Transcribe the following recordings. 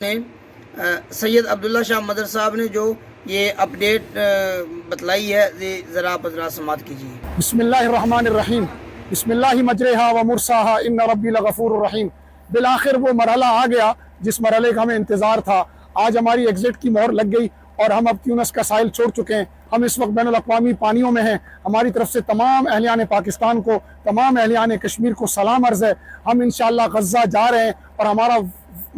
نے سید عبداللہ شاہ مدر صاحب نے جو یہ اپڈیٹ بتلائی ہے، ذرا آپ حضرات سماعت کیجیے۔ بسم اللہ الرحمن الرحیم، بسم اللہ مجرہا و مرساہا ان ربی لغفور الرحیم۔ بالآخر وہ مرحلہ آ گیا جس مرحلے کا ہمیں انتظار تھا۔ آج ہماری ایگزٹ کی مہر لگ گئی اور ہم اب تیونس کا ساحل چھوڑ چکے ہیں۔ ہم اس وقت بین الاقوامی پانیوں میں ہیں۔ ہماری طرف سے تمام اہلیان پاکستان کو، تمام اہلیان کشمیر کو سلام عرض ہے۔ ہم انشاءاللہ غزہ جا رہے ہیں اور ہمارا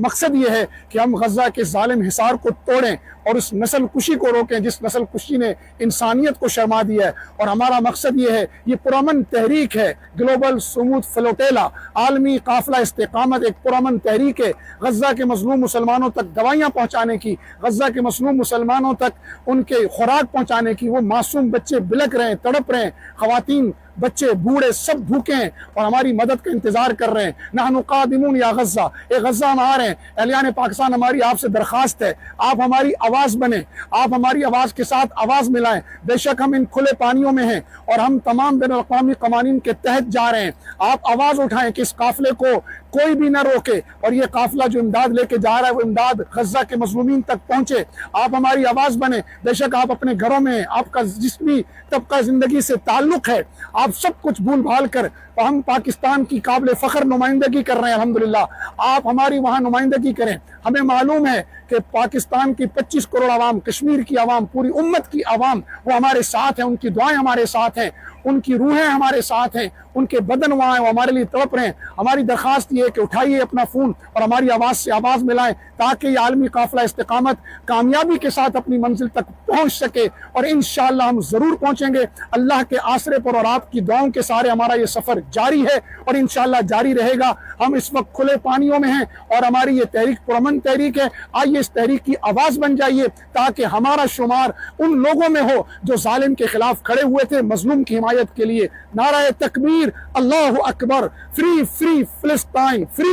مقصد یہ ہے کہ ہم غزہ کے ظالم حصار کو توڑیں اور اس نسل کشی کو روکیں جس نسل کشی نے انسانیت کو شرما دیا ہے۔ اور ہمارا مقصد یہ ہے، یہ پرامن تحریک ہے، گلوبل سموتھ فلوٹیلا، عالمی قافلہ استقامت، ایک پرامن تحریک ہے غزہ کے مظلوم مسلمانوں تک دوائیاں پہنچانے کی، غزہ کے مظلوم مسلمانوں تک ان کے خوراک پہنچانے کی۔ وہ معصوم بچے بلک رہے ہیں، تڑپ رہے ہیں، خواتین، بچے، بوڑھے سب بھوکے ہیں اور ہماری مدد کا انتظار کر رہے ہیں۔ نحن قادمون یا غزہ، اے غزہ ہم آ رہے ہیں۔ اہلیان پاکستان، ہماری آپ سے درخواست ہے، آپ ہماری آواز بنیں، آپ ہماری آواز کے ساتھ آواز ملائیں۔ بے شک ہم ان کھلے پانیوں میں ہیں اور ہم تمام بین الاقوامی قوانین کے تحت جا رہے ہیں۔ آپ آواز اٹھائیں کہ اس قافلے کو کوئی بھی نہ روکے اور یہ قافلہ جو امداد لے کے جا رہا ہے وہ امداد غزہ کے مظلومین تک پہنچے۔ آپ ہماری آواز بنیں۔ بے شک آپ اپنے گھروں میں ہیں، آپ کا جس بھی طبقہ زندگی سے تعلق ہے، آپ سب کچھ بھول بھال کر ہم پاکستان کی قابل فخر نمائندگی کر رہے ہیں۔ الحمدللہ آپ ہماری وہاں نمائندگی کریں۔ ہمیں معلوم ہے کہ پاکستان کی 25 کروڑ عوام، کشمیر کی عوام، پوری امت کی عوام وہ ہمارے ساتھ ہیں، ان کی دعائیں ہمارے ساتھ ہیں، ان کی روحیں ہمارے ساتھ ہیں، ان کے بدن وہاں ہیں، وہ ہمارے لیے تڑپ رہے ہیں۔ ہماری درخواست یہ ہے کہ اٹھائیے اپنا فون اور ہماری آواز سے آواز ملائیں تاکہ یہ عالمی قافلہ استقامت کامیابی کے ساتھ اپنی منزل تک پہنچ سکے، اور انشاءاللہ ہم ضرور پہنچیں گے۔ اللہ کے آسرے پر اور آپ کی دعاؤں کے سارے ہمارا یہ سفر جاری ہے اور انشاءاللہ جاری رہے گا۔ ہم اس وقت کھلے پانیوں میں ہیں اور ہماری یہ تحریک پرامن تحریک ہے۔ آئیے اس تحریک کی آواز بن جائیے تاکہ ہمارا شمار ان لوگوں میں ہو جو ظالم کے خلاف کھڑے ہوئے تھے مظلوم کی حمایت کے لیے۔ نعرہ تکبیر، اللہ اکبر، فری فری فلسطین، فری